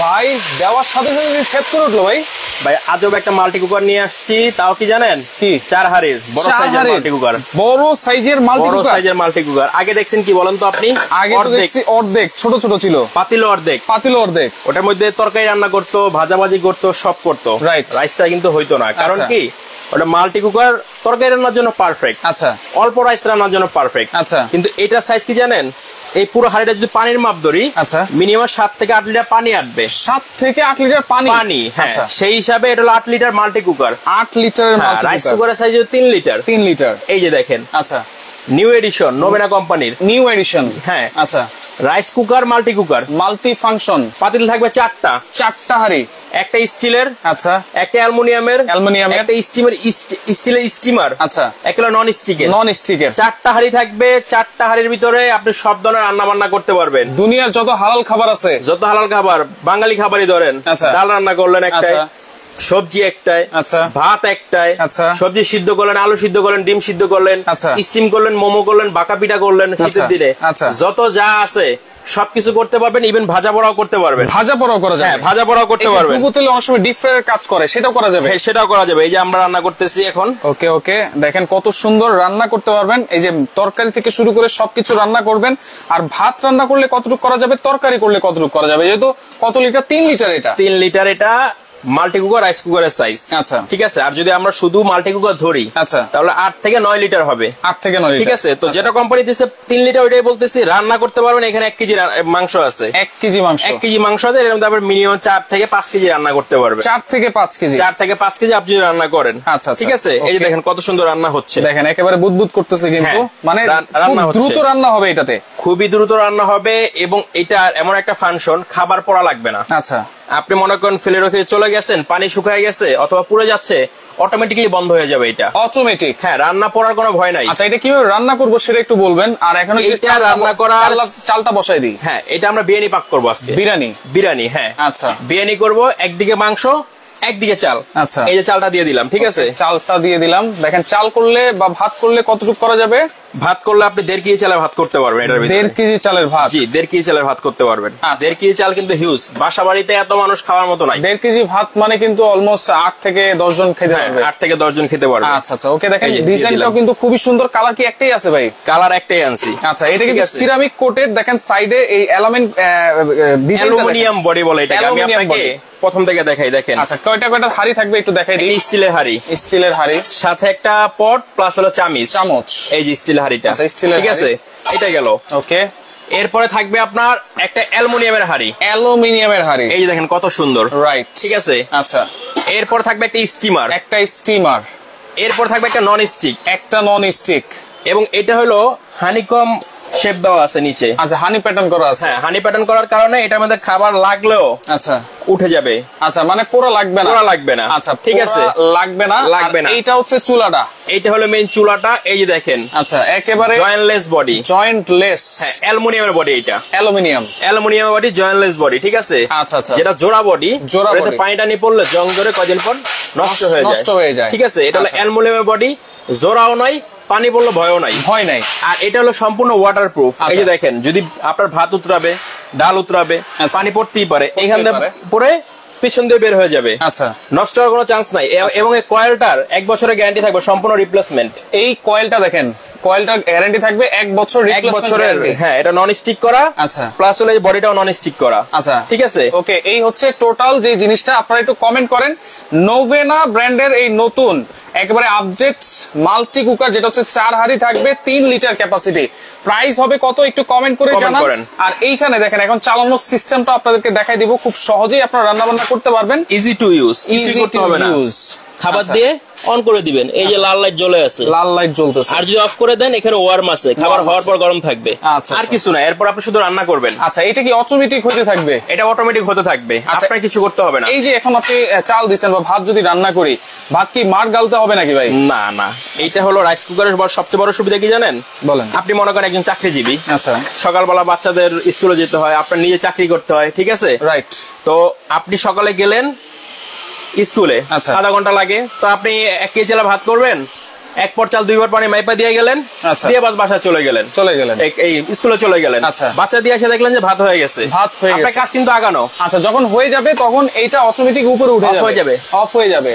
ভাই দেওয়ার সাথে সাথে ছেদ করে উঠলো ভাই। ভাই আজব একটা মাল্টি কুকার নিয়ে আসছি, তাও কি জানেন? কি? 4 হাড়ির বড় সাইজের মাল্টি কুকার। বড় সাইজের মাল্টি কুকার, বড় সাইজের মাল্টি কুকার। আগে দেখছেন কি বলেন তো আপনি? আগে তো দেখছি অর্ধেক ছোট ছোট ছিল, পাতিল অর্ধেক, পাতিল অর্ধেক। ওটার মধ্যে তরকারি রান্না করতো, ভাজাভাজি করতো, সব করতো। রাইট। রাইসটা কিন্তু হইতো না, কারণ কি ওটা মাল্টি কুকার তরকারি রান্নার জন্য পারফেক্ট। আচ্ছা। অল্প রাইস রান্নার জন্য পারফেক্ট। আচ্ছা। কিন্তু এটা সাইজ কি জানেন? এই পুরো হাড়িটা যদি পানির মাপ ধরি, আচ্ছা, মিনিমাম 7 থেকে 8 লিটার পানি আসবে। 7 থেকে 8 লিটার পানি? হ্যাঁ। সেই হিসাবে এটা হলো 8 লিটার মাল্টি কুকার। 8 লিটারের মাল্টি কুকার। রাইস কুকারের সাইজ 3 লিটার। 3 লিটার। এই যে দেখেন। আচ্ছা। নিউ এডিশন, নোভেনা কোম্পানির নিউ এডিশন। হ্যাঁ। আচ্ছা। Rice cooker multi cooker, multi function. পাতিল থাকবে 4টা। 4টা হাড়ি, একটা স্টিলের, আচ্ছা, একটা অ্যালুমিনিয়ামের, একটা স্টিলের স্টিমার, আচ্ছা, একটা নন স্টিকের। 4টা হাড়ি থাকবে। 4টা হাড়ির ভিতরে আপনি সব ধরনের রান্না বান্না করতে পারবেন। দুনিয়ার যত হালাল খাবার আছে, যত হালাল খাবার, বাঙালি খাবারই ধরেন। ডাল রান্না করলেন একটাই, সবজি একটাই, আচ্ছা, ভাত একটাই, আচ্ছা, সবজি সিদ্ধ করলেন, আলু সিদ্ধ করলেন, ডিম সিদ্ধ করলেন, আচ্ছা, স্টিম করলেন, মোমো করলেন, বাঁকা পিঠা করলেন শীতের দিনে, আচ্ছা, যত যা আছে সবকিছু করতে পারবেন। ইভেন ভাজা পোড়াও করতে পারবেন। ভাজা পোড়াও করা যাবে। হ্যাঁ, ভাজা পোড়াও করতে পারবেন। ডুবো তেলে অনেক সময় ডিপ ফ্রাইয়ের কাজ করে, সেটাও করা যাবে। হ্যাঁ, সেটাও করা যাবে। এই যে আমরা রান্না করতেছি এখন। ওকে ওকে, দেখেন কত সুন্দর রান্না করতে পারবেন। এই যে তরকারি থেকে শুরু করে সবকিছু রান্না করবেন। আর ভাত রান্না করলে কতটুকু করা যাবে, তরকারি করলে কতটুকু করা যাবে। যেহেতু কত লিটার? 3 লিটার। এটা 3 লিটার। এটা মাল্টি কুকার রাইস কুকারের সাইজ। আচ্ছা, ঠিক আছে। আর যদি আমরা শুধু মাল্টি কুকার ধরি, আচ্ছা, তাহলে 8 থেকে 9 লিটার হবে। 8 থেকে 9 লিটার। ঠিক আছে। তো যেটা কোম্পানি দিচ্ছে 3 লিটার, ওইটাই বলতেছি। রান্না করতে পারবেন। এখানে 1 কেজি মাংস আছে। 1 কেজি মাংস। 1 কেজি মাংস আছে। এরকম তারপর মিনিমাম 4 থেকে 5 কেজি রান্না করতে পারবে। 4 থেকে 5 কেজি। 4 থেকে 5 কেজি আপনি যদি রান্না করেন। আচ্ছা, ঠিক আছে। এই যে দেখেন কত সুন্দর রান্না হচ্ছে। দেখেন একেবারে বুদবুদ করতেছে কিন্তু। মানে দ্রুত রান্না হবে এটাতে। খুবই দ্রুত রান্না হবে। এবং এটা এমন একটা ফাংশন, খাবার পড়া লাগবে না। আচ্ছা। আপনি মনে করেন ফেলে রেখে চলে গেছেন, পানি শুকায় গেছে অথবা পুড়ে যাচ্ছে, অটোমেটিক্যালি বন্ধ হয়ে যাবে। এটা অটোমেটিক। হ্যাঁ, রান্না পড়ার কোনো ভয় নাই। আচ্ছা, এটা কিভাবে রান্না করবো সেটা একটু বলবেন। আর এখন রান্না করার চালটা বসাই দিই। হ্যাঁ, এটা আমরা বিরিয়ানি পাক করবো আজকে। বিরিয়ানি। হ্যাঁ, আচ্ছা, বিরিয়ানি করবো। একদিকে মাংস, একদিকে চাল। আচ্ছা, এই যে চালটা দিয়ে দিলাম। ঠিক আছে, চালটা দিয়ে দিলাম। দেখেন চাল করলে বা ভাত করলে কতটুকু করা যাবে? ভাত করলে আপনি 1.5 কেজি চালের ভাত করতে পারবেন। এটার ভিতরে 1.5 কেজি চালের ভাত। জি, 1.5 কেজি চালের ভাত করতে পারবেন। 1.5 কেজি চাল কিন্তু হিউজ। বাসা বাড়িতে এত মানুষ খাওয়ার মতো নাই। 1.5 কেজি ভাত মানে কিন্তু অলমোস্ট 8 থেকে 10 জন খেতে পারবে। 8 থেকে 10 জন খেতে পারবে। আচ্ছা আচ্ছা, ওকে। দেখেন ডিজাইনটাও কিন্তু খুবই সুন্দর। কালার কি একটাই আছে ভাই? কালার একটাই আনছি। আচ্ছা, এটা কিন্তু সিরামিক কোটেড। দেখেন সাইডে এই অ্যালুমিনিয়াম বডি বলে এটাকে। আমি আপনাকে প্রথম থেকে দেখাই। দেখেন। আচ্ছা, কয়টা হাড়ি থাকবে একটু দেখাই দিই। স্টিলের হাড়ি। স্টিলের হাড়ি, সাথে একটা পট প্লাস হলো চামচ। এই যে স্টিল হাড়িটা। ঠিক আছে, এটা গেল। ওকে। এরপরে থাকবে আপনার একটা অ্যালুমিনিয়ামের হাড়ি। এই যে দেখেন কত সুন্দর। রাইট। ঠিক আছে। আচ্ছা, এরপর থাকবে একটা স্টিমার। এরপর থাকবে একটা নন স্টিক। এবং এটা হলো হানিকম শেপ দেওয়া আছে নিচে। আচ্ছা, হানি প্যাটার্ন করা আছে। হ্যাঁ, হানি প্যাটার্ন করার কারণে এটার মধ্যে খাবার লাগলেও আচ্ছা উঠে যাবে। আচ্ছা, মানে পোড়া লাগবে না। আচ্ছা, ঠিক আছে, লাগবে না। এইটা হচ্ছে চুলাটা। এইটা হলো মেইন চুলাটা। এই যে দেখেন। আচ্ছা, একেবারে জয়েন্টলেস বডি। হ্যাঁ, অ্যালুমিনিয়ামের বডি। এটা অ্যালুমিনিয়াম বডি, জয়েন্টলেস বডি। ঠিক আছে। আচ্ছা আচ্ছা, যেটা জোড়া বডি। এতে পানি টানি পড়লে জং ধরে কদিন পর নষ্ট হয়ে যায়। ঠিক আছে। এটা হলো অ্যালুমিনিয়ামের বডি, জোড়াও নয়, পানি পড়লে ভয়ও নাই। আর এটা হলো সম্পূর্ণ ওয়াটার প্রুফ। এই যে দেখেন, যদি আপনার ভাত উতরাবে, ডাল উতরাবে, পানি পড়তেই পারে। এখান থেকে পরে পিছন দিয়ে বের হয়ে যাবে। আচ্ছা, নষ্ট হওয়ার কোনো চান্স নাই। এবং এই কয়েলটার 1 বছরের গ্যারান্টি থাকবে, সম্পূর্ণ রিপ্লেসমেন্ট। এই কয়েলটা দেখেন, কয়েলটার গ্যারান্টি থাকবে 1 বছর। 1 বছরের। হ্যাঁ, এটা নন স্টিক করা। আচ্ছা, প্লাস হলো এই বডিটাও নন স্টিক করা। আচ্ছা, ঠিক আছে। ওকে, এই হচ্ছে টোটাল যে জিনিসটা। আপনারা একটু কমেন্ট করেন, নোভেনা ব্র্যান্ডের এই নতুন একেবারে আপডেট মাল্টি কুকার, যেটা হচ্ছে 4 হাড়ি থাকবে, 3 লিটার ক্যাপাসিটি। প্রাইস হবে কত একটু কমেন্ট করে জানান। আর এইখানে দেখেন, এখন চালানোর সিস্টেমটা আপনাদেরকে দেখাই দিব। খুব সহজেই আপনারা রান্না বান্না করতে পারবেন। Easy to use. খাবার দিয়ে অন করে দিবেন। এই যে লাল লাইট জ্বলে আছে, লাল লাইট জ্বলতেছে। আর যদি অফ করে দেন, এখানে ওয়ার্ম আছে, খাবার হওয়ার পর গরম থাকবে। আর কিছু না, এরপর আপনি শুধু রান্না করবেন। আচ্ছা, এটা কি অটোমেটিক হতে থাকবে? এটা অটোমেটিক হতে থাকবে, আপনার কিছু করতে হবে না। এই যে এখন আপনি চাল দিচ্ছেন বা ভাত যদি রান্না করি, ভাত কি মার গালতে হবে নাকি ভাই? না না, এইটা হলো রাইস কুকারের সবচেয়ে বড় সুবিধা কি জানেন? বলেন। আপনি মনে করেন একজন চাকরিজীবী। আচ্ছা, সকালবেলা বাচ্চাদের স্কুলে যেতে হয়, আপনার নিজে চাকরি করতে হয়। ঠিক আছে। রাইট। তো আপনি সকালে গেলেন স্কুলে, আধা ঘন্টা লাগে, তো আপনি 1 কেজি চাল ভাত করবেন, এক পর চাল দুইবার পানি মাইপা দিয়ে গেলেন, দিয়ে বাসায় চলে গেলেন এই স্কুলে চলে গেলেন। বাচ্চা দিয়ে এসে দেখলেন যে ভাত হয়ে গেছে, আপনার কাজ কিন্তু আগানো। আচ্ছা, যখন হয়ে যাবে তখন এইটা অটোমেটিক উপরে উঠে যাবে, অফ হয়ে যাবে।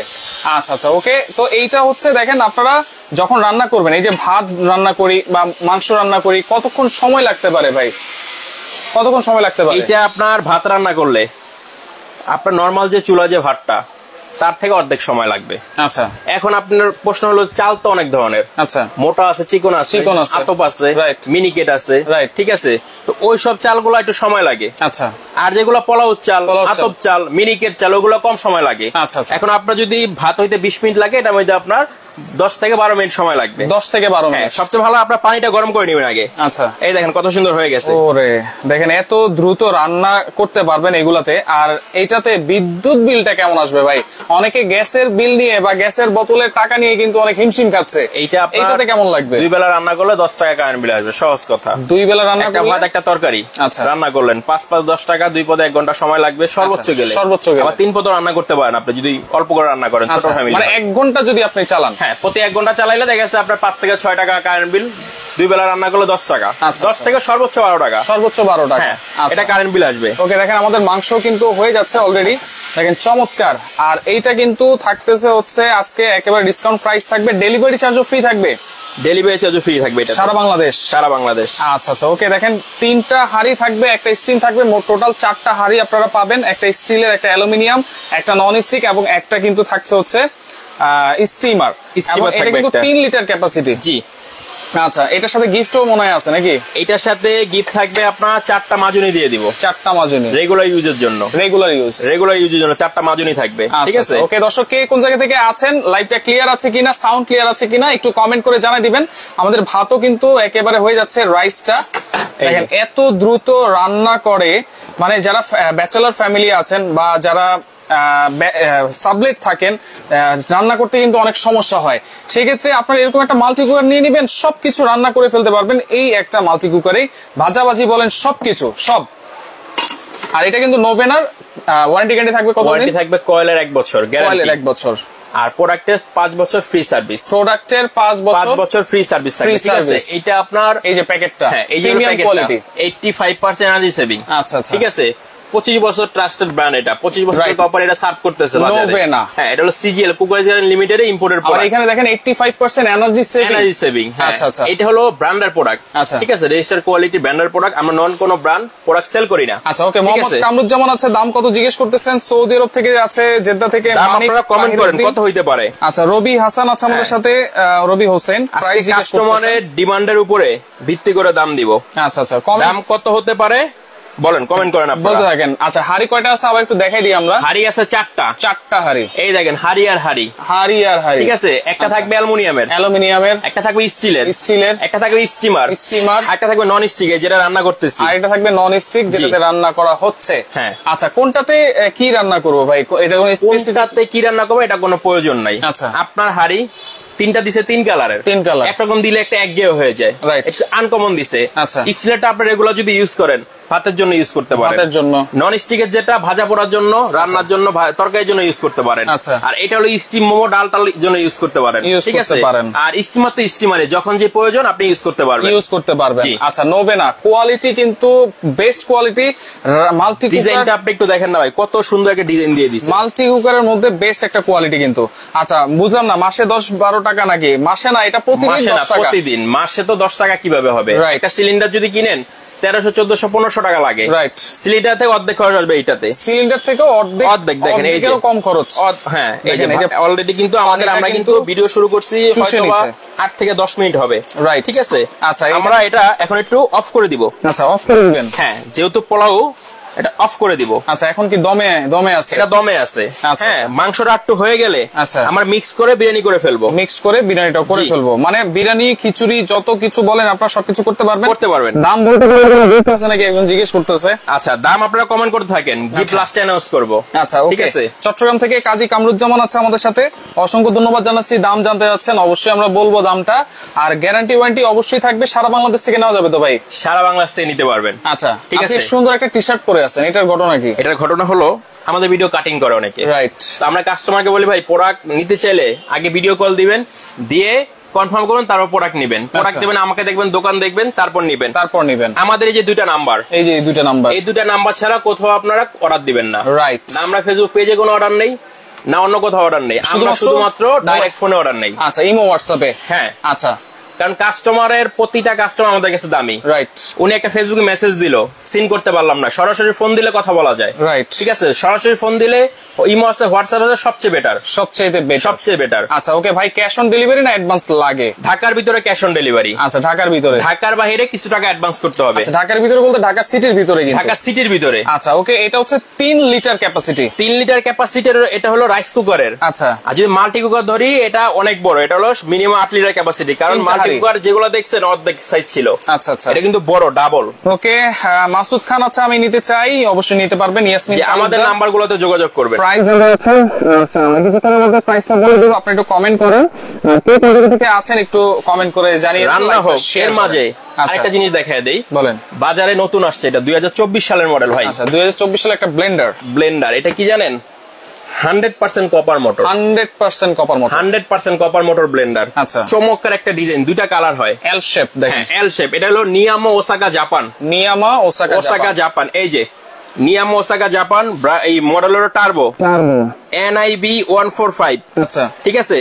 আচ্ছা আচ্ছা, ওকে। তো এইটা হচ্ছে দেখেন, আপনারা যখন রান্না করবেন, এই যে ভাত রান্না করি বা মাংস রান্না করি, কতক্ষণ সময় লাগতে পারে ভাই? কতক্ষণ সময় লাগতে পারে? এটা আপনার ভাত রান্না করলে আপনার নরমাল যে চুলা যে ভাতটা, তার থেকে অর্ধেক সময় লাগবে। আচ্ছা, এখন আপনার প্রশ্ন হলো, চাল তো অনেক ধরনের, আচ্ছা, মোটা আছে, চিকন আছে, আতপ আছে, মিনিকেট আছে, ঠিক আছে। তো ওই সব চালগুলো একটু সময় লাগে। আচ্ছা, আর যেগুলো পোলাও চাল, আতপ চাল, মিনিকেট চাল, ওগুলো কম সময় লাগে। আচ্ছা, এখন আপনার যদি ভাত হইতে 20 মিনিট লাগে, এটার মধ্যে আপনার 10 থেকে 12 মিনিট সময় লাগবে। 10 থেকে 12 মিনিট। সবচেয়ে ভালো আপনার পানিটা গরম করে নেবেন আগে। আচ্ছা, এই দেখেন কত সুন্দর হয়ে গেছে। ওরে দেখেন, এত দ্রুত রান্না করতে পারবেন এগুলাতে। আর এইটাতে বিদ্যুৎ বিলটা কেমন আসবে ভাই? অনেকে গ্যাসের বিল নিয়ে বা গ্যাসের বোতলের টাকা নিয়ে কিন্তু অনেক হিমশিম খাচ্ছে। এইটাতে কেমন লাগবে? 2 বেলা রান্না করলে 10 টাকা কারেন্ট বিল আসবে। সহজ কথা, 2 বেলা রান্না করলে ভাত একটা তরকারি রান্না করলেন, 5 10 টাকা, 2 পদে 1 ঘন্টা সময় লাগবে সর্বোচ্চ গেলে। আবার 3 পদ রান্না করতে পারেন আপনি, যদি অল্প করে রান্না করেন, ছোট ফ্যামিলি। মানে 1 ঘন্টা যদি আপনি চালান, হ্যাঁ, প্রতি 1 ঘন্টা চালাইলে দেখা যাচ্ছে আপনার 5 থেকে 6 টাকা কারেন্ট বিল। 2 বেলা রান্না করলে 10 টাকা, 10 থেকে সর্বোচ্চ 12 টাকা, সর্বোচ্চ 12 টাকা এটা কারেন্ট বিল আসবে। ওকে, দেখেন আমাদের মাংস কিন্তু হয়ে যাচ্ছে অলরেডি, দেখেন চমৎকার। আর এইটা কিন্তু থাকতেছে হচ্ছে আজকে একেবারে ডিসকাউন্ট প্রাইস থাকবে, ডেলিভারি চার্জও ফ্রি থাকবে। ডেলিভারি চার্জও ফ্রি থাকবে, এটা সারা বাংলাদেশ। সারা বাংলাদেশ। আচ্ছা আচ্ছা, ওকে। দেখেন 3টা হাঁড়ি থাকবে, একটা স্টিম থাকবে, মোট টোটাল 4টা হাঁড়ি আপনারা পাবেন। একটা স্টিলের, একটা অ্যালুমিনিয়াম, একটা নন স্টিক, এবং একটা কিন্তু থাকছে হচ্ছে স্টিমার। এটা কিন্তু 3 লিটার ক্যাপাসিটি। জি। আচ্ছা, এটার সাথে গিফটও মনে হয় আছে নাকি? এটার সাথে গিফট থাকবে আপনার 4টা মাজুনি দিয়ে দিব। 4টা মাজুনি রেগুলার ইউজের জন্য। রেগুলার ইউজের জন্য 4টা মাজুনি থাকবে। ঠিক আছে, ওকে। দর্শক, কে কোন জায়গা থেকে আছেন, লাইভটা ক্লিয়ার আছে কিনা, সাউন্ড ক্লিয়ার আছে কিনা একটু কমেন্ট করে জানাই দিবেন। আমাদের ভাতও কিন্তু একেবারে হয়ে যাচ্ছে। রাইসটা দেখেন এত দ্রুত রান্না করে, মানে যারা ব্যাচেলর ফ্যামিলি আছেন বা যারা সাবলেট থাকেন, রান্না করতে কিন্তু অনেক সমস্যা হয়। সেই ক্ষেত্রে আপনার এরকম একটা মাল্টি কুকার নিয়ে নিবেন, সবকিছু রান্না করে ফেলতে পারবেন এই একটা মাল্টি কুকারে। ভাজাভাজি বলেন, সবকিছু সব। আর এটা কিন্তু নোভেনার ওয়ারেন্টি গ্যারান্টি থাকবে। কত ওয়ারেন্টি থাকবে? কয়েলের 1 বছর গ্যারান্টি। কয়েলের 1 বছর। আর প্রোডাক্টের 5 বছর ফ্রি সার্ভিস। প্রোডাক্টের 5 বছর ফ্রি সার্ভিস থাকবে। ঠিক আছে, এটা আপনার এই যে প্যাকেটটা, হ্যাঁ, এই যে প্যাকেটটা 85% এনার্জি সেভিং। আচ্ছা আচ্ছা, ঠিক আছে। 25 বছর ট্রাস্টেড ব্র্যান্ড, এটা 25 বছর কোম্পানি এটা সার্ভ করতেছে বাজারে। হ্যাঁ, এটা হলো সিজিএল কুকার লিমিটেড এর ইম্পোর্টেড প্রোডাক্ট। আর এখানে দেখেন 85% এনার্জি সেভিং। আচ্ছা আচ্ছা, এটা হলো ব্র্যান্ডের প্রোডাক্ট। ঠিক আছে, রেজিস্টার্ড কোয়ালিটি ব্র্যান্ডের প্রোডাক্ট। আমরা নন কোন ব্র্যান্ড প্রোডাক্ট সেল করি না। আচ্ছা, ওকে। মোহাম্মদ কামরুজ্জামান আছে, দাম কত জিজ্ঞেস করতেছেন? সৌদি আরব থেকে আছে, জেদ্দা থেকে। আপনারা কমেন্ট করেন কত হইতে পারে। আচ্ছা, রবি হাসান আছে আমাদের সাথে, রবি হোসেন। প্রাইস কাস্টমারের ডিমান্ডের উপরে ভিত্তি করে দাম দিব। আচ্ছা আচ্ছা, দাম কত হতে পারে বলেন, কমেন্ট করেন আপনারা, বলতে থাকেন। আচ্ছা, হাড়ি কয়টা আছে আবার একটু দেখাই দিই আমরা। হাড়ি আছে 4টা হাড়ি। এই দেখেন, হাড়ি আর হাড়ি, ঠিক আছে। একটা থাকবে অ্যালুমিনিয়ামের, একটা থাকবে স্টিলের, একটা থাকবে স্টিমার, একটা থাকবে নন স্টিক, যেটা রান্না করতেছি, আর এটা থাকবে নন স্টিক, যেটাতে রান্না করা হচ্ছে। হ্যাঁ। আচ্ছা, কোনটাতে কি রান্না করবো ভাই? এটা কোনো স্পেসিফিকতে কি রান্না করবো এটা কোনো প্রয়োজন নাই। আচ্ছা, আপনার হাড়ি 3টা দিছে 3 কালারের, একরকম দিলে একটা একঘেয়ে হয়ে যায়, আনকমন দিছে। স্টিলেরটা আপনি রেগুলার যদি ইউজ করেন, ভাতের জন্য ইউজ করতে পারেন, নন স্টিকের যেটা ভাজা পোড়ার জন্য, রান্নার জন্য, তরকারির জন্য ইউজ করতে পারেন। আর এটা হলো স্টিম মোমো, ডাল টাল জন্য ইউজ করতে পারেন। ঠিক আছে, আর স্টিমার তো স্টিমারে যখন যে প্রয়োজন আপনি ইউজ করতে পারবেন। আচ্ছা, নোভেনা কোয়ালিটি কিন্তু বেস্ট কোয়ালিটি। মাল্টি ডিজাইনটা আপনি একটু দেখেন না ভাই, কত সুন্দর একটা ডিজাইন দিয়ে দিয়েছে। মাল্টি কুকারের মধ্যে বেস্ট একটা কোয়ালিটি কিন্তু। আচ্ছা, বুঝলাম না, মাসে 10-12 টাকা নাকি? মাসে না, এটা প্রতিদিন 10 টাকা। প্রতিদিন, মাসে তো 10 টাকা কিভাবে হবে? একটা সিলিন্ডার যদি কিনেন 1300, 1400, 1500 টাকা লাগে। রাইট, সিলিন্ডার থেকে অর্ধেক খরচ আসবে এইটাতে। সিলিন্ডার থেকে অর্ধেক দেখেন, এই যে কম খরচ। হ্যাঁ, এই যে অলরেডি কিন্তু আমরা কিন্তু ভিডিও শুরু করছি, হয়তো 8 থেকে 10 মিনিট হবে। রাইট, ঠিক আছে। আচ্ছা, আমরা এটা এখন একটু অফ করে দিব। আচ্ছা, অফ করে দিবেন। হ্যাঁ, যেহেতু পোলাও, এটা অফ করে দিব। আচ্ছা, এখন কি দমে আছে? এটা দমে আছে। হ্যাঁ, মাংসটা একটু হয়ে গেলে আমরা মিক্স করে বিরিয়ানি করে ফেলবো। মিক্স করে বিরিয়ানিটা করে ফেলবো, মানে বিরিয়ানি, খিচুড়ি, যত কিছু বলেন আপনারা সবকিছু করতে পারবেন। দাম বলতে গেলে নাকি একজন জিজ্ঞেস করতেছে। আচ্ছা, দাম আপনারা কমেন্ট করতে থাকেন, গিফট লাস্টে অ্যানাউন্স করব। আচ্ছা, ঠিক আছে। চট্টগ্রাম থেকে কাজী কামরুজ্জামান আছে আমাদের সাথে, অসংখ্য ধন্যবাদ জানাচ্ছি। দাম জানতে যাচ্ছেন, অবশ্যই আমরা বলবো দামটা। আর গ্যারান্টি ওয়ারেন্টি অবশ্যই থাকবে। সারা বাংলাদেশ থেকে নেওয়া যাবে তো ভাই? সারা বাংলাদেশ থেকে নিতে পারবেন। আচ্ছা, ঠিক আছে। সুন্দর একটা টি শার্ট পরে আছেন, এটার ঘটনা কি? এটার ঘটনা হলো, আমাদের ভিডিও কাটিং করে অনেকে। রাইট, আমরা কাস্টমারকে বলি ভাই, প্রোডাক্ট নিতে চাইলে আগে ভিডিও কল দিবেন, দিয়ে কনফার্ম করুন, তারপর প্রোডাক্ট নেবেন। প্রোডাক্ট দেবেন আমাকে, দেখবেন দোকান দেখবেন, তারপর নেবেন। আমাদের এই যে দুইটা নাম্বার, এই দুইটা নাম্বার ছাড়া কোথাও আপনারা অর্ডার দিবেন না। রাইট। না আমরা ফেসবুক পেজে কোনো অর্ডার নেই, না অন্য কোথাও অর্ডার নেই, আমরা শুধুমাত্র ডাইরেক্ট ফোনে অর্ডার নেই। আচ্ছা, ইমো হোয়াটসঅ্যাপে? হ্যাঁ। আচ্ছা, কারণ কাস্টমারের প্রতিটা কাস্টমার আমাদের কাছে দামি। রাইট। উনি একটা ফেসবুকে মেসেজ দিল, সিন করতে পারলাম না, সরাসরি ফোন দিলে কথা বলা যায়। রাইট, ঠিক আছে। সরাসরি ফোন দিলে ইমো আছে, হোয়াটসঅ্যাপ আছে, সবচেয়ে বেটার। আচ্ছা, ওকে ভাই, ক্যাশ অন ডেলিভারি না অ্যাডভান্স লাগে? ঢাকার ভিতরে ক্যাশ অন ডেলিভারি। আচ্ছা, ঢাকার ভিতরে। ঢাকার বাইরে কিছু টাকা অ্যাডভান্স করতে হবে। আচ্ছা, ঢাকার ভিতরে বলতে ঢাকা সিটির ভিতরে? ঢাকা সিটির ভিতরে। আচ্ছা, ওকে। এটা হচ্ছে 3 লিটার ক্যাপাসিটি। 3 লিটার ক্যাপাসিটির। এটা হলো রাইস কুকারের। আচ্ছা, আর যদি মাল্টি কুকার ধরি, এটা অনেক বড়, এটা হলো মিনিমাম 8 লিটার ক্যাপাসিটি। কারণ মাল্টি কুকার যেগুলো দেখছেন অর্ধেক সাইজ ছিল। আচ্ছা আচ্ছা, এটা কিন্তু বড়, ডাবল। ওকে, মাসুদ খান আছে, আমি নিতে চাই, অবশ্যই নিতে পারবেন। ইয়াসমিন, আমাদের নাম্বারগুলোতে যোগাযোগ করবেন। প্রাইস আছে, প্রাইসটা বলে দেব, আপনি একটু কমেন্ট করেন। কে কোথা থেকে আছেন একটু কমেন্ট করে জানিয়ে। রান্না হোক এর মাঝে আরেকটা জিনিস দেখায় দেই। বলেন। বাজারে নতুন আসছে, এটা 2024 সালের মডেল ভাই। আচ্ছা, 2024 সালে একটা ব্লেন্ডার। এটা কি জানেন? 100% copper motor. 100% copper motor. 100% copper motor Blender. আচ্ছা, চমৎকার একটা ডিজাইন, দুইটা কালার হয়। এল শেপ দেখেন। এল শেপ। এটা হলো নিয়ামা ওসাকা জাপান। Osaka Japan. এই যে নিয়ামা ওসাকা জাপান, এই মডেল হলো টার্বো NIB 145। আচ্ছা, ঠিক আছে।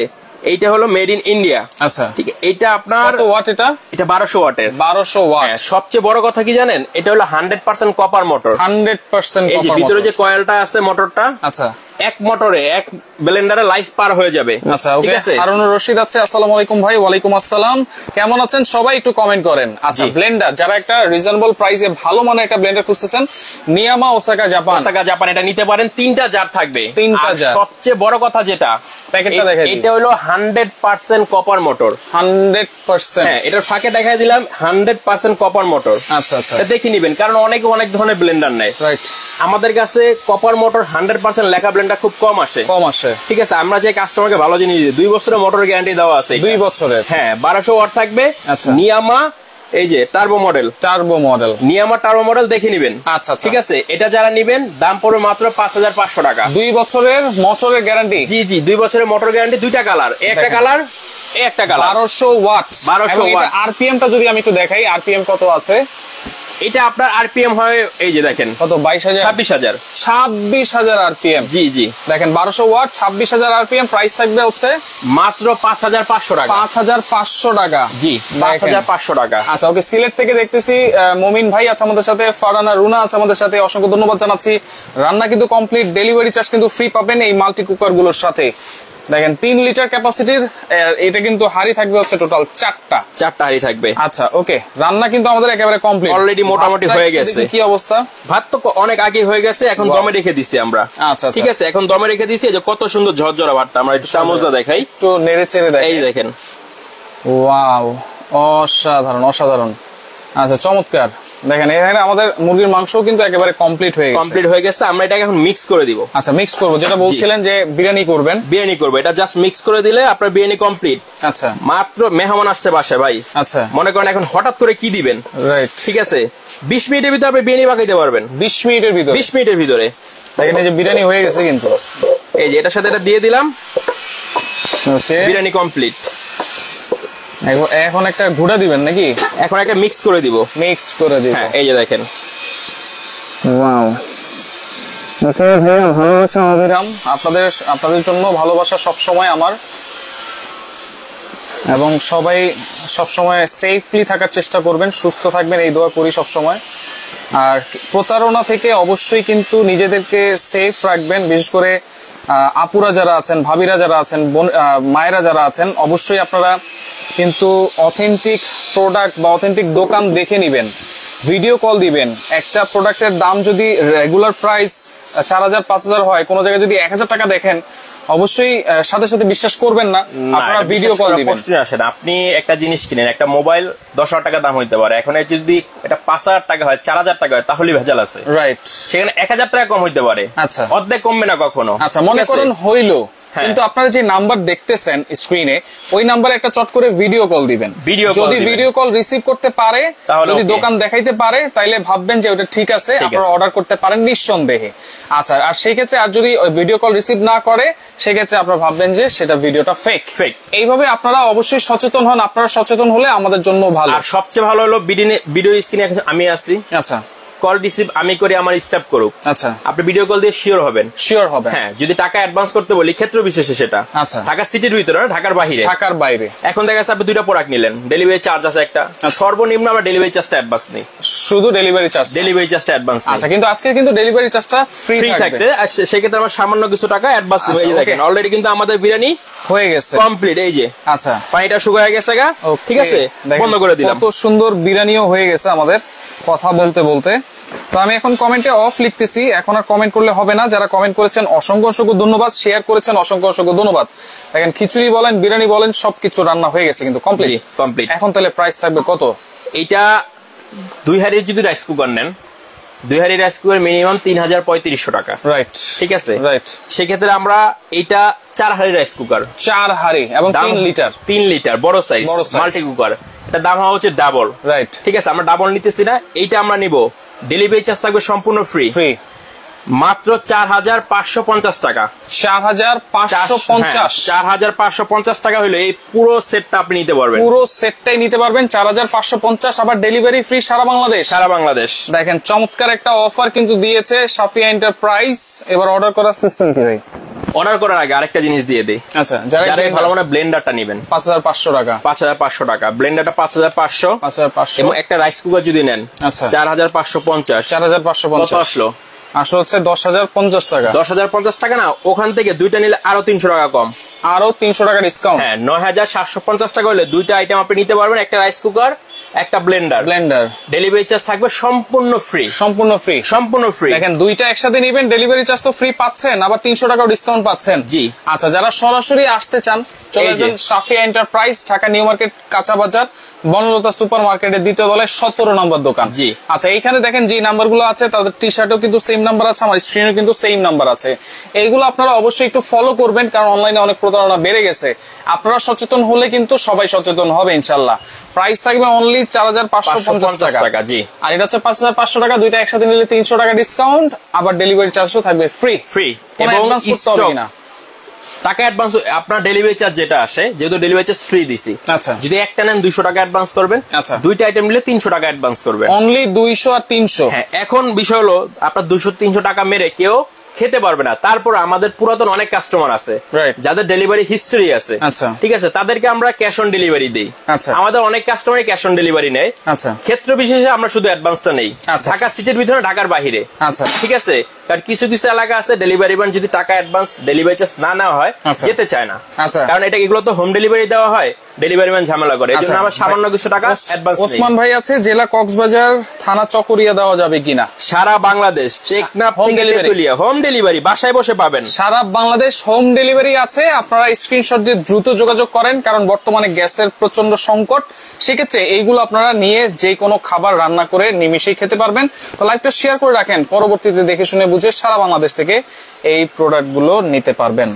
এইটা হলো মেড ইন ইন্ডিয়া। আচ্ছা, ঠিক আছে। এটা আপনার কত ওয়াট? এটা 1200 ওয়াটের। 1200 ওয়াট। সবচেয়ে বড় কথা কি জানেন? এটা হলো 100% কপার মোটর। 100% এই যে ভিতরে যে কয়েলটা আছে মোটরটা, আচ্ছা, এক মোটরে এক ব্লেন্ডারে লাইফ পার হয়ে যাবে। আচ্ছা, ওকে। হারুনুর রশিদ আছে, আসসালামু আলাইকুম ভাই। ওয়ালাইকুম আসসালাম, কেমন আছেন সবাই? একটু কমেন্ট করেন। আচ্ছা, ব্লেন্ডার, যারা একটা রিজনেবল প্রাইসে ভালো মানের একটা ব্লেন্ডার খুঁজতেছেন, নিয়ামা ওসাকা জাপান, এটা নিতে পারেন। 3টা জার থাকবে। 3টা জার। সবচেয়ে বড় কথা যেটা, প্যাকেটটা দেখাই দিই, এটা হলো 100% কপার মোটর। 100%। হ্যাঁ, এটার ফাঁকে দেখাই দিলাম 100% কপার মোটর। আচ্ছা আচ্ছা, এটা দেখে নিবেন, কারণ অনেকে অনেক ধরনের ব্লেন্ডার নেয়। রাইট। আমাদের কাছে কপার মোটর 100% লেখা ব্লেন্ডার খুব কম আসে। ঠিক আছে। আমরা যে কাস্টমারকে ভালো জিনিস দিই, 2 বছরের মোটর গ্যারান্টি দেওয়া আছে। 2 বছরের। হ্যাঁ, 1200 ওয়াট থাকবে। আচ্ছা, নিয়ামা এই যে টার্বো মডেল নিয়ামা টার্বো মডেল দেখে নিবেন। আচ্ছা, ঠিক আছে। এটা যারা নিবেন দাম পড়বে মাত্র 5500 টাকা। 2 বছরের মোটরের গ্যারান্টি। জি জি, 2 বছরের মোটর গ্যারান্টি। দুইটা কালার, একটা কালার, একটা কালার। 1200 ওয়াট। 1200 ওয়াট। আরপিএম টা যদি আমি একটু দেখাই, আরপিএম কত আছে? এটা আপনার আরপিএম হয়, এই যে দেখেন কত, 22000 26000 আরপিএম। জি জি, দেখেন 1200 ওয়াট, 26000 আরপিএম। প্রাইস থাকবে হচ্ছে মাত্র 5500 টাকা। 5500 টাকা। জি, 5500 টাকা। আচ্ছা, ওকে। সিলেট থেকে দেখতেছি মমিন ভাই আছে আমাদের সাথে, ফারহানা রুনা আছে আমাদের সাথে, অসংখ্য ধন্যবাদ জানাচ্ছি। রান্না কিন্তু কমপ্লিট, ডেলিভারি চার্জ কিন্তু ফ্রি পাবেন এই মাল্টি কুকার গুলোর সাথে। দেখেন 3 লিটার ক্যাপাসিটির, এটা কিন্তু হাড়ি থাকবে হচ্ছে টোটাল 4টা হাড়ি থাকবে। আচ্ছা, ওকে। রান্না কিন্তু আমাদের একেবারে কমপ্লিট, অলরেডি মোটামুটি হয়ে গেছে। কি অবস্থা? ভাত তো অনেক আগে হয়ে গেছে, এখন দমে রেখে দিছি আমরা। আচ্ছা, ঠিক আছে, এখন দমে রেখে দিছি। এই যে কত সুন্দর ঝরঝরা ভাতটা, আমরা একটু চামচটা দেখাই, একটু নেড়ে চেড়ে দেখাই। এই দেখেন, ওয়াও, অসাধারণ। আচ্ছা, চমৎকার। দেখেন, এখানে আমাদের মুরগির মাংস কিন্তু একেবারে কমপ্লিট হয়ে গেছে। আমরা এটাকে এখন মিক্স করে দিব। আচ্ছা, মিক্স করব, যেটা বলছিলেন যে বিরিয়ানি করবেন। এটা জাস্ট মিক্স করে দিলে আপনার বিরিয়ানি কমপ্লিট। আচ্ছা, মাত্র মেহমান আসছে বাসায় ভাই। আচ্ছা, মনে করেন এখন হঠাৎ করে কি দিবেন। রাইট, ঠিক আছে। 20 মিনিটের ভিতরে আপনি বিরিয়ানি বানাইতে পারবেন। 20 মিনিটের ভিতরে দেখেন, এই যে বিরিয়ানি হয়ে গেছে কিন্তু। এই যে এটার সাথে এটা দিয়ে দিলাম, ওকে, বিরিয়ানি কমপ্লিট। এখন একটা ঘুরা দিবেন নাকি? এখন একটা মিক্স করে দিব। হ্যাঁ, এই যে দেখেন, ওয়াও। ওকে ভাইয়া, ভালোবাসা অবিরাম। আপনাদের জন্য ভালোবাসা সব সময় আমার, এবং সবাই সব সময় সেফলি থাকার চেষ্টা করবেন, সুস্থ থাকবেন, এই দোয়া করি সব সময়। আর প্রতারণা থেকে অবশ্যই কিন্তু নিজেদেরকে সেফ রাখবেন, বিশেষ করে আপুরা যারা আছেন, ভাবিরা যারা আছেন, মায়েরা যারা আছেন, অবশ্যই আপনারা কিন্তু অথেন্টিক প্রোডাক্ট বা অথেন্টিক দোকান দেখে নিবেন, ভিডিও কল দিবেন। একটা প্রোডাক্টের দাম যদি রেগুলার প্রাইস 4000 5000 হয়, কোনো জায়গায় যদি 1000 টাকা দেখেন, অবশ্যই সাথে সাথে বিশ্বাস করবেন না, আপনারা ভিডিও কল দিবেন। আপনি একটা জিনিস কিনেন, একটা মোবাইল 10,000 টাকা দাম হইতে পারে, এখন যদি এটা 5000 টাকা হয়, 4000 টাকা হয়, তাহলে ভেজাল আছে। রাইট, সেখানে 1000 টাকা কম হইতে পারে। আচ্ছা, অর্ধেক কমবে না কখনো। আচ্ছা, মনে করুন হইলো কিন্তু আপনারা যে নাম্বার দেখতেছেন স্ক্রিনে, ওই নাম্বারে একটা চট করে ভিডিও কল দিবেন। যদি ভিডিও কল রিসিভ করতে পারে, যদি দোকান দেখাইতে পারে, তাইলে ভাববেন যে ওটা ঠিক আছে, আপনারা অর্ডার করতে পারেন নিঃসন্দেহে। আচ্ছা, আর সেই ক্ষেত্রে আর যদি ভিডিও কল রিসিভ না করে, সেই ক্ষেত্রে আপনারা ভাববেন যে সেটা ভিডিওটা ফেক। এইভাবে আপনারা অবশ্যই সচেতন হন। আপনারা সচেতন হলে আমাদের জন্য ভালো। আর সবচেয়ে ভালো হলো ভিডিও স্ক্রিনে আমি আছি। আচ্ছা, কল রিসিভ আমি করে আমার স্টাফ করুক। আচ্ছা, আপনি ভিডিও কল দিয়ে শিওর হবেন। হ্যাঁ, যদি টাকা অ্যাডভান্স করতে বলি ক্ষেত্র বিশেষে সেটা। আচ্ছা, ঢাকা সিটির ভিতরে না, ঢাকার বাইরে। ঢাকার বাইরে এখন দেখা যাচ্ছে আপনি দুইটা প্রোডাক্ট নিলেন, ডেলিভারি চার্জ আছে একটা। সর্বনিম্ন আমরা ডেলিভারি চার্জটা অ্যাডভান্স নেই, শুধু ডেলিভারি চার্জটা অ্যাডভান্স। আচ্ছা, কিন্তু আজকে কিন্তু ডেলিভারি চার্জটা ফ্রি থাকবে। সেক্ষেত্রে আমরা সামান্য কিছু টাকা অ্যাডভান্স নেব। এই যে দেখেন অলরেডি কিন্তু আমাদের বিরিয়ানি হয়ে গেছে, কমপ্লিট। এই যে আচ্ছা, পানিটা শুকিয়ে গেছে গা, ঠিক আছে, বন্ধ করে দিলাম। কত সুন্দর বিরিয়ানিও হয়ে গেছে আমাদের কথা বলতে বলতে। তো আমি এখন কমেন্টে অফ লিখতেছি, এখন আর কমেন্ট করলে হবে না। যারা কমেন্ট করেছেন অসংখ্য অসংখ্য ধন্যবাদ, শেয়ার করেছেন অসংখ্য অসংখ্য ধন্যবাদ। দেখেন খিচুড়ি বলেন, বিরিয়ানি বলেন, সবকিছু রান্না হয়ে গেছে কিন্তু কমপ্লিট। এখন তাহলে প্রাইস থাকবে কত? এইটা 2 হাঁড়ির যদি রাইস কুকার নেন, 2 হাঁড়ি রাইস কুকার মিনিমাম 3350 টাকা। রাইট, ঠিক আছে। রাইট, সেক্ষেত্রে আমরা এইটা 4 হাঁড়ি রাইস কুকার, 4 হাঁড়ি এবং 3 লিটার বড় সাইজ মাল্টি কুকার, এটা দাম হচ্ছে ডাবল। রাইট, ঠিক আছে, আমরা ডাবল নিতেছি না, এইটা আমরা নিব। ডেলিভারি চার্জ থাকবে সম্পূর্ণ ফ্রি, মাত্র 4550 টাকা। 4550 টাকা হলে এই পুরো সেটটা আপনি নিতে পারবেন। পুরো সেটটাই নিতে পারবেন 4550, আবার ডেলিভারি ফ্রি সারা বাংলাদেশ। দেখেন চমৎকার একটা অফার কিন্তু দিয়েছে সাফিয়া এন্টারপ্রাইজ। এবার অর্ডার করার সিস্টেম কি ভাই? অর্ডার করার আগে আরেকটা জিনিস দিয়ে দিই। আচ্ছা, যারা ভালো মানে ব্লেন্ডারটা নেবেন 5500 টাকা। 5500 টাকা ব্লেন্ডারটা, 5500 এবং একটা রাইস কুকার যদি নেন 4550। 4550 আসলো হচ্ছে 10050 টাকা। 10050 টাকা না, ওখান থেকে দুইটা নিলে আরো 300 টাকা কম, আরো 300 টাকা ডিসকাউন্ট। হ্যাঁ, 9750 টাকা হলে দুইটা আইটেম আপনি নিতে পারবেন, একটা রাইস কুকার, একটা ব্লেন্ডার। ডেলিভারি চার্জ থাকবে সম্পূর্ণ ফ্রি। দেখেন দুইটা একসাথে নেবেন, ডেলিভারি চার্জ তো ফ্রি পাচ্ছেন, আবার 300 টাকাও ডিসকাউন্ট পাচ্ছেন। জি। আচ্ছা, যারা সরাসরি আসতে চান চলে যান Safia enterprise, Dhaka new market, কাঁচা বাজার, বনলতা সুপার মার্কেটের দ্বিতীয় তলায় 17 নম্বর দোকান। জি। আচ্ছা, এইখানে দেখেন যে নাম্বারগুলো আছে, তাদের টি শার্টেও কিন্তু সেম নাম্বার আছে, আমার স্ক্রিনেও কিন্তু সেম নাম্বার আছে। এইগুলো আপনারা অবশ্যই একটু ফলো করবেন, কারণ অনলাইনে অনেক প্রতারণা বেড়ে গেছে। আপনারা সচেতন হলে কিন্তু সবাই সচেতন হবে ইনশাল্লাহ। প্রাইস থাকবে অনলি 4550 টাকা। জি। আর এটা হচ্ছে 5500 টাকা, দুইটা একসাথে নিলে 300 টাকা ডিসকাউন্ট, আবার ডেলিভারি চার্জও থাকবে ফ্রি। এবং টাকা অ্যাডভান্স, আপনার ডেলিভারি চার্জ যেটা আসে, যেহেতু ডেলিভারি চার্জ ফ্রি দিছি। আচ্ছা, যদি একটা নেন 200 টাকা অ্যাডভান্স করবেন। আচ্ছা, দুইটা আইটেম নিলে 300 টাকা অ্যাডভান্স করবেন। অনলি 200 আর 300। হ্যাঁ, এখন বিষয় হলো আপনার 200-300 টাকা মেরে কেউ খেতে পারবে না। তারপর আমাদের পুরাতন অনেক কাস্টমার আছে যাদের ডেলিভারি হিস্টরি আছে। আচ্ছা, ঠিক আছে, তাদেরকে আমরা ক্যাশ অন ডেলিভারি দিই। আচ্ছা, আমাদের অনেক কাস্টমারই ক্যাশ অন ডেলিভারি নেয়। আচ্ছা, ক্ষেত্র বিশেষে আমরা শুধু অ্যাডভান্সটা নেই, ঢাকা সিটির ভিতরে, ঢাকার বাইরে। আচ্ছা, ঠিক আছে, কারণ কিছু কিছু এলাকা আছে ডেলিভারি ম্যান যদি টাকা অ্যাডভান্স ডেলিভারি চার্জ না নেওয়া হয় যেতে চায় না। কারণ এগুলো তো হোম ডেলিভারি দেওয়া হয়, ডেলিভারি ম্যান ঝামেলা করে, এজন্য আমরা সামান্য কিছু টাকা অ্যাডভান্স নেই। ওসমান ভাই আছে জেলা কক্সবাজার, থানা চকরিয়া, দেওয়া যাবে কিনা? সারা বাংলাদেশ টেকনাফ থেকে তেতুলিয়া হোম ডেলিভারি, বাসায় বসে পাবেন। সারা বাংলাদেশ হোম ডেলিভারি আছে। আপনারা স্ক্রিনশট দিয়ে দ্রুত যোগাযোগ করেন, কারণ বর্তমানে গ্যাসের প্রচন্ড সংকট। সেক্ষেত্রে এইগুলো আপনারা নিয়ে যে কোনো খাবার রান্না করে নিমিশেই খেতে পারবেন। তো লাইভটা শেয়ার করে রাখেন, পরবর্তীতে দেখে শুনে বুঝে সারা বাংলাদেশ থেকে এই প্রোডাক্টগুলো নিতে পারবেন।